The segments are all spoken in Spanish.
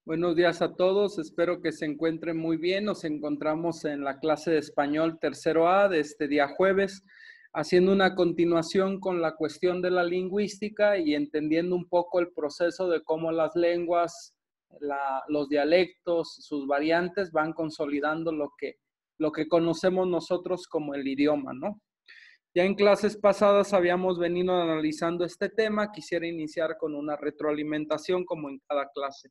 Buenos días a todos, espero que se encuentren muy bien. Nos encontramos en la clase de español tercero A de este día jueves, haciendo una continuación con la cuestión de la lingüística y entendiendo un poco el proceso de cómo las lenguas, los dialectos, sus variantes van consolidando lo que conocemos nosotros como el idioma, ¿no? Ya en clases pasadas habíamos venido analizando este tema. Quisiera iniciar con una retroalimentación como en cada clase.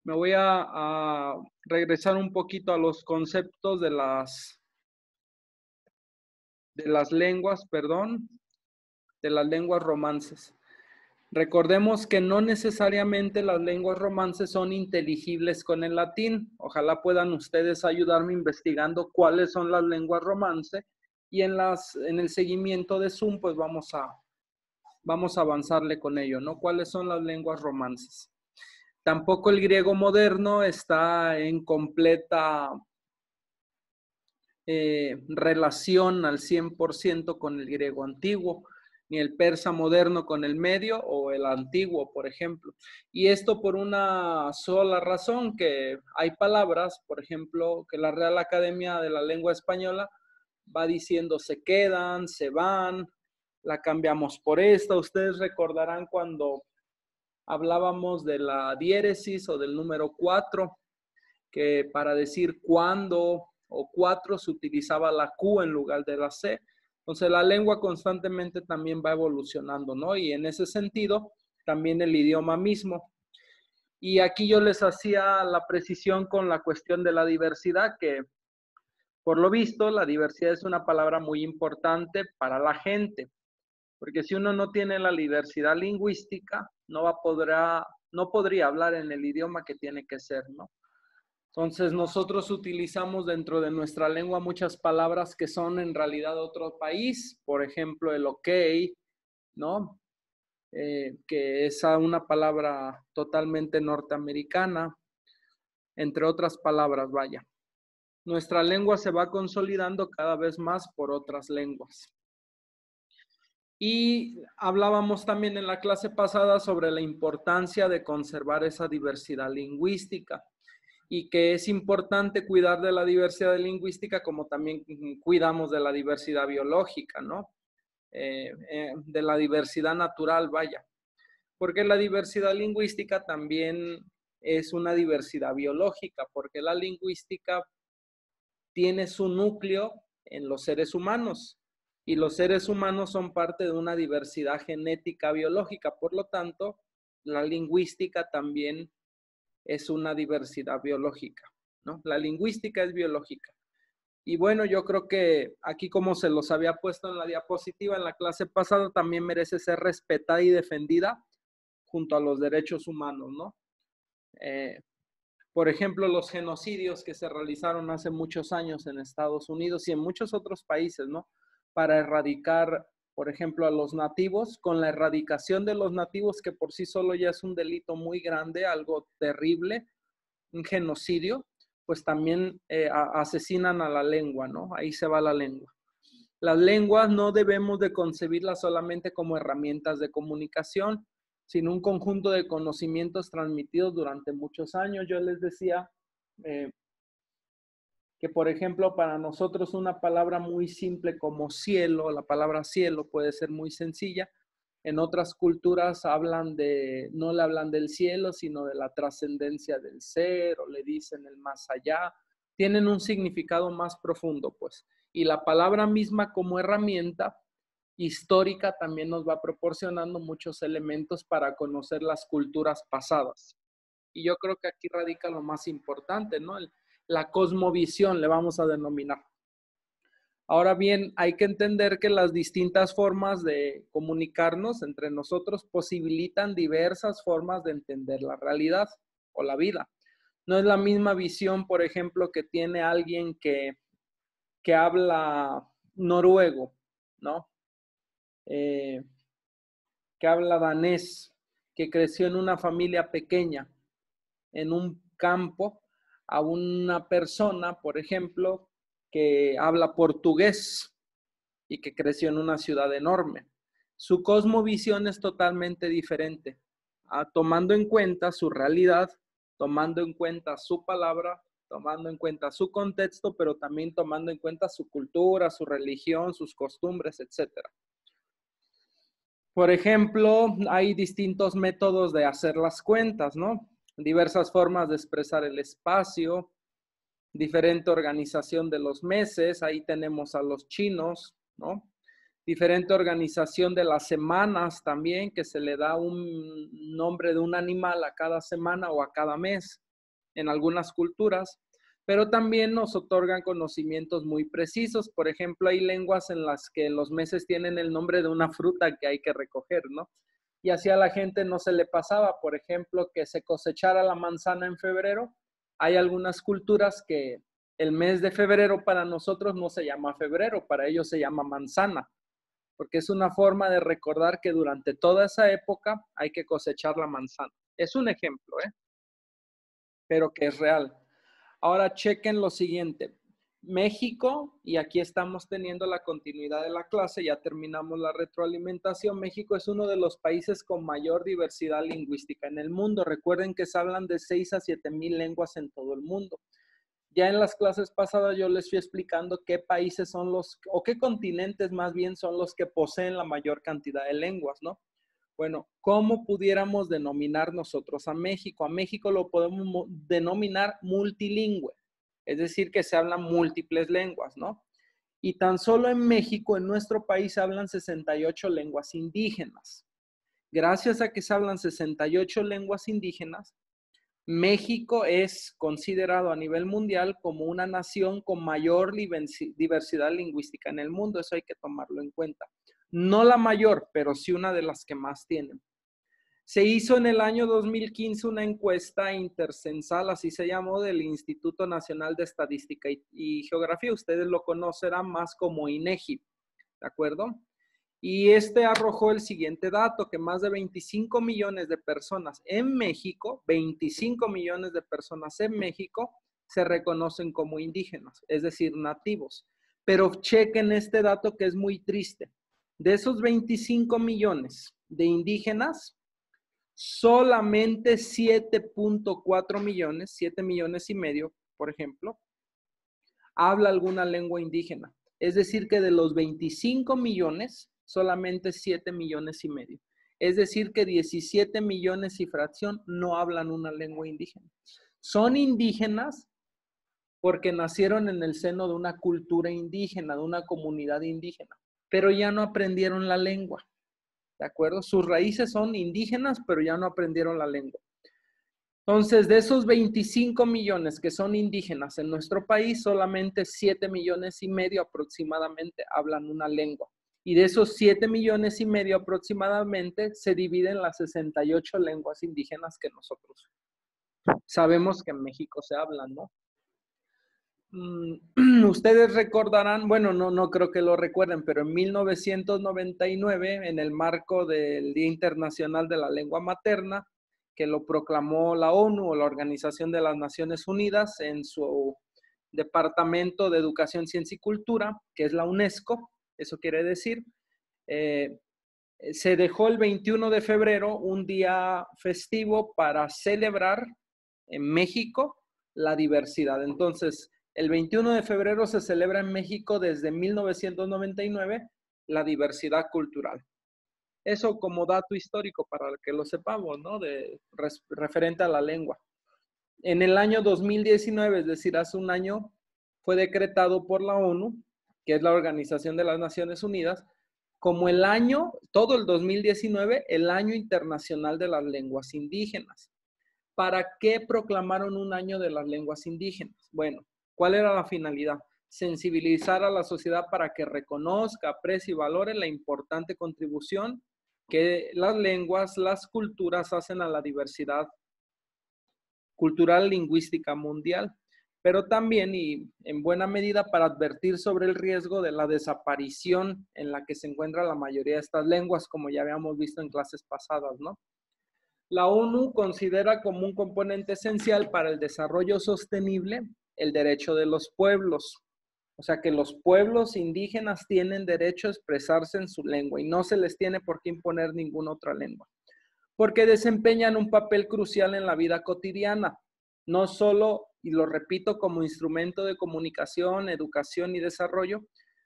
Me voy a regresar un poquito a los conceptos de las lenguas, perdón, de las lenguas romances. Recordemos que no necesariamente las lenguas romances son inteligibles con el latín. Ojalá puedan ustedes ayudarme investigando cuáles son las lenguas romance y en el seguimiento de Zoom pues vamos a avanzarle con ello, ¿no? ¿Cuáles son las lenguas romances? Tampoco el griego moderno está en completa relación al 100% con el griego antiguo, ni el persa moderno con el medio o el antiguo, por ejemplo. Y esto por una sola razón, que hay palabras, por ejemplo, que la Real Academia de la Lengua Española va diciendo se quedan, se van, la cambiamos por esta. Ustedes recordarán cuando hablábamos de la diéresis o del número 4, que para decir cuándo o cuatro se utilizaba la Q en lugar de la C. Entonces la lengua constantemente también va evolucionando, ¿no? Y en ese sentido, también el idioma mismo. Y aquí yo les hacía la precisión con la cuestión de la diversidad, que por lo visto la diversidad es una palabra muy importante para la gente, porque si uno no tiene la diversidad lingüística, no podría hablar en el idioma que tiene que ser, ¿no? Entonces nosotros utilizamos dentro de nuestra lengua muchas palabras que son en realidad otro país, por ejemplo el ok, ¿no? Que es una palabra totalmente norteamericana, entre otras palabras, vaya. Nuestra lengua se va consolidando cada vez más por otras lenguas. Y hablábamos también en la clase pasada sobre la importancia de conservar esa diversidad lingüística y que es importante cuidar de la diversidad lingüística como también cuidamos de la diversidad biológica, ¿no? De la diversidad natural, vaya. Porque la diversidad lingüística también es una diversidad biológica, porque la lingüística tiene su núcleo en los seres humanos y los seres humanos son parte de una diversidad genética biológica. Por lo tanto, la lingüística también es una diversidad biológica, ¿no? La lingüística es biológica. Y bueno, yo creo que aquí como se los había puesto en la diapositiva en la clase pasada, también merece ser respetada y defendida junto a los derechos humanos, ¿no? Por ejemplo, los genocidios que se realizaron hace muchos años en Estados Unidos y en muchos otros países, ¿no? Para erradicar, por ejemplo, a los nativos, con la erradicación de los nativos, que por sí solo ya es un delito muy grande, algo terrible, un genocidio, pues también asesinan a la lengua, ¿no? Ahí se va la lengua. Las lenguas no debemos de concebirlas solamente como herramientas de comunicación, sino un conjunto de conocimientos transmitidos durante muchos años. Yo les decía que, por ejemplo, para nosotros una palabra muy simple como cielo, la palabra cielo puede ser muy sencilla. En otras culturas no le hablan del cielo, sino de la trascendencia del ser, o le dicen el más allá. Tienen un significado más profundo, pues. Y la palabra misma como herramienta histórica también nos va proporcionando muchos elementos para conocer las culturas pasadas. Y yo creo que aquí radica lo más importante, ¿no? La cosmovisión le vamos a denominar. Ahora bien, hay que entender que las distintas formas de comunicarnos entre nosotros posibilitan diversas formas de entender la realidad o la vida. No es la misma visión, por ejemplo, que tiene alguien que habla noruego, ¿no? Que habla danés, que creció en una familia pequeña, en un campo, a una persona, por ejemplo, que habla portugués y que creció en una ciudad enorme. Su cosmovisión es totalmente diferente, tomando en cuenta su realidad tomando en cuenta su palabra, tomando en cuenta su contexto, pero también tomando en cuenta su cultura, su religión, sus costumbres, etcétera. Por ejemplo, hay distintos métodos de hacer las cuentas, ¿no? Diversas formas de expresar el espacio, diferente organización de los meses, ahí tenemos a los chinos, ¿no? Diferente organización de las semanas también, que se le da un nombre de un animal a cada semana o a cada mes en algunas culturas, pero también nos otorgan conocimientos muy precisos. Por ejemplo, hay lenguas en las que los meses tienen el nombre de una fruta que hay que recoger, ¿no? Y así a la gente no se le pasaba, por ejemplo, que se cosechara la manzana en febrero. Hay algunas culturas que el mes de febrero para nosotros no se llama febrero, para ellos se llama manzana, porque es una forma de recordar que durante toda esa época hay que cosechar la manzana. Es un ejemplo, pero que es real. Ahora chequen lo siguiente. México, y aquí estamos teniendo la continuidad de la clase, ya terminamos la retroalimentación. México es uno de los países con mayor diversidad lingüística en el mundo. Recuerden que se hablan de 6 a 7 mil lenguas en todo el mundo. Ya en las clases pasadas yo les fui explicando qué países son los, o qué continentes más bien son los que poseen la mayor cantidad de lenguas, ¿no? Bueno, ¿cómo pudiéramos denominar nosotros a México? A México lo podemos denominar multilingüe, es decir, que se hablan múltiples lenguas, ¿no? Y tan solo en México, en nuestro país, se hablan 68 lenguas indígenas. Gracias a que se hablan 68 lenguas indígenas, México es considerado a nivel mundial como una nación con mayor diversidad lingüística en el mundo. Eso hay que tomarlo en cuenta. No la mayor, pero sí una de las que más tienen. Se hizo en el año 2015 una encuesta intercensal, así se llamó, del Instituto Nacional de Estadística y Geografía. Ustedes lo conocerán más como INEGI, ¿de acuerdo? Y este arrojó el siguiente dato, que más de 25 millones de personas en México, 25 millones de personas en México se reconocen como indígenas, es decir, nativos. Pero chequen este dato que es muy triste. De esos 25 millones de indígenas, solamente 7.4 millones, 7 millones y medio, por ejemplo, habla alguna lengua indígena. Es decir, que de los 25 millones, solamente 7 millones y medio. Es decir, que 17 millones y fracción no hablan una lengua indígena. Son indígenas porque nacieron en el seno de una cultura indígena, de una comunidad indígena, pero ya no aprendieron la lengua, ¿de acuerdo? Sus raíces son indígenas, pero ya no aprendieron la lengua. Entonces, de esos 25 millones que son indígenas en nuestro país, solamente 7 millones y medio aproximadamente hablan una lengua. Y de esos 7 millones y medio aproximadamente se dividen las 68 lenguas indígenas que nosotros sabemos que en México se hablan, ¿no? Ustedes recordarán, bueno, no creo que lo recuerden, pero en 1999, en el marco del Día Internacional de la Lengua Materna, que lo proclamó la ONU o la Organización de las Naciones Unidas en su Departamento de Educación, Ciencia y Cultura, que es la UNESCO, eso quiere decir, se dejó el 21 de febrero un día festivo para celebrar en México la diversidad. Entonces, el 21 de febrero se celebra en México desde 1999 la diversidad cultural. Eso como dato histórico para que lo sepamos, ¿no? Referente a la lengua. En el año 2019, es decir, hace un año, fue decretado por la ONU, que es la Organización de las Naciones Unidas, como el año, todo el 2019, el año internacional de las lenguas indígenas. ¿Para qué proclamaron un año de las lenguas indígenas? Bueno, ¿cuál era la finalidad? Sensibilizar a la sociedad para que reconozca, aprecie y valore la importante contribución que las lenguas, las culturas hacen a la diversidad cultural lingüística mundial, pero también y en buena medida para advertir sobre el riesgo de la desaparición en la que se encuentra la mayoría de estas lenguas, como ya habíamos visto en clases pasadas, ¿no? La ONU considera como un componente esencial para el desarrollo sostenible el derecho de los pueblos. O sea que los pueblos indígenas tienen derecho a expresarse en su lengua y no se les tiene por qué imponer ninguna otra lengua, porque desempeñan un papel crucial en la vida cotidiana. no solo, y lo repito, como instrumento de comunicación, educación y desarrollo,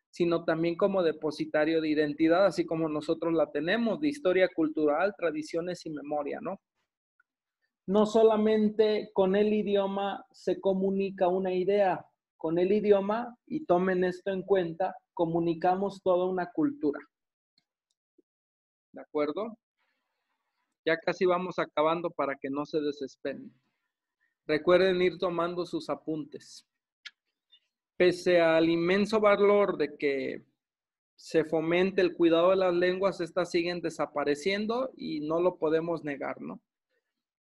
sino también como depositario de identidad, así como nosotros la tenemos, de historia cultural, tradiciones y memoria, ¿no? No solamente con el idioma se comunica una idea, con el idioma, y tomen esto en cuenta, comunicamos toda una cultura. ¿De acuerdo? Ya casi vamos acabando para que no se desesperen. Recuerden ir tomando sus apuntes. Pese al inmenso valor de que se fomente el cuidado de las lenguas, estas siguen desapareciendo y no lo podemos negar, ¿no?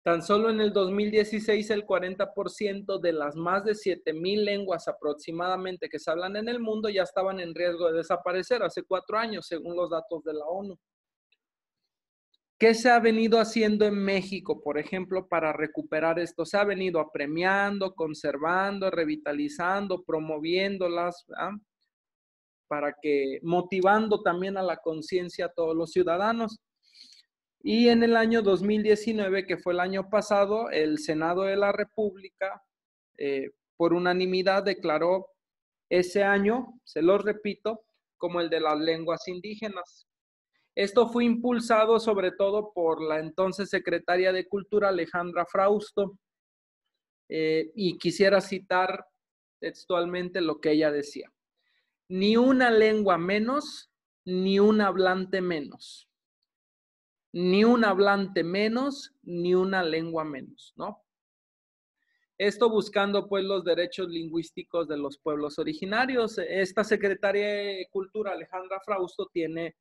Tan solo en el 2016 el 40% de las más de 7,000 lenguas aproximadamente que se hablan en el mundo ya estaban en riesgo de desaparecer hace 4 años, según los datos de la ONU. ¿Qué se ha venido haciendo en México, por ejemplo, para recuperar esto? Se ha venido apremiando, conservando, revitalizando, promoviéndolas, ¿verdad? Para que, motivando también a la conciencia a todos los ciudadanos. Y en el año 2019, que fue el año pasado, el Senado de la República, por unanimidad, declaró ese año, se los repito, como el de las lenguas indígenas. Esto fue impulsado sobre todo por la entonces secretaria de Cultura, Alejandra Frausto, y quisiera citar textualmente lo que ella decía. Ni una lengua menos, ni un hablante menos. Ni un hablante menos, ni una lengua menos, ¿no? Esto buscando pues los derechos lingüísticos de los pueblos originarios. Esta secretaria de Cultura, Alejandra Frausto, tiene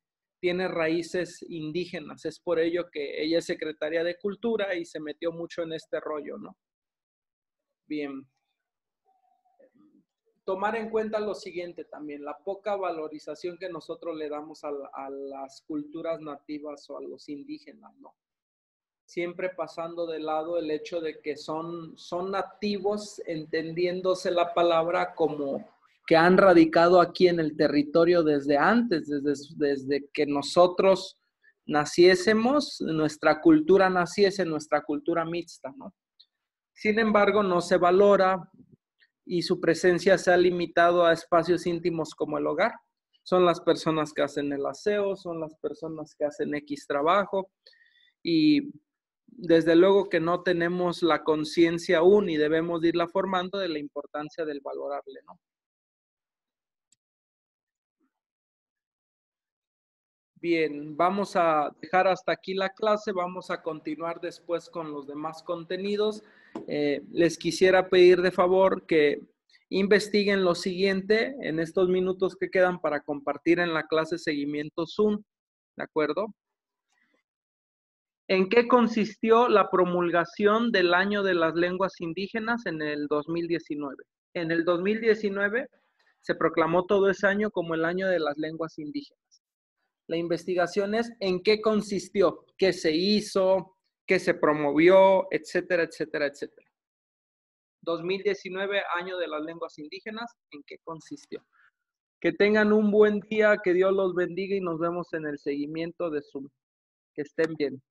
raíces indígenas. Es por ello que ella es secretaria de Cultura y se metió mucho en este rollo, ¿no? Bien. Tomar en cuenta lo siguiente también, la poca valorización que nosotros le damos a las culturas nativas o a los indígenas, ¿no? Siempre pasando de lado el hecho de que son nativos, entendiéndose la palabra como que han radicado aquí en el territorio desde antes, desde que nosotros naciésemos, nuestra cultura naciese, nuestra cultura mixta, ¿no? Sin embargo, no se valora y su presencia se ha limitado a espacios íntimos como el hogar. Son las personas que hacen el aseo, son las personas que hacen X trabajo y desde luego que no tenemos la conciencia aún y debemos irla formando de la importancia del valorarle, ¿no? Bien, vamos a dejar hasta aquí la clase, vamos a continuar después con los demás contenidos. Les quisiera pedir de favor que investiguen lo siguiente en estos minutos que quedan para compartir en la clase seguimiento Zoom, ¿de acuerdo? ¿En qué consistió la promulgación del Año de las Lenguas Indígenas en el 2019? En el 2019 se proclamó todo ese año como el Año de las Lenguas Indígenas. La investigación es en qué consistió, qué se hizo, qué se promovió, etcétera, etcétera, etcétera. 2019, Año de las Lenguas Indígenas, ¿en qué consistió? Que tengan un buen día, que Dios los bendiga y nos vemos en el seguimiento de Zoom. Que estén bien.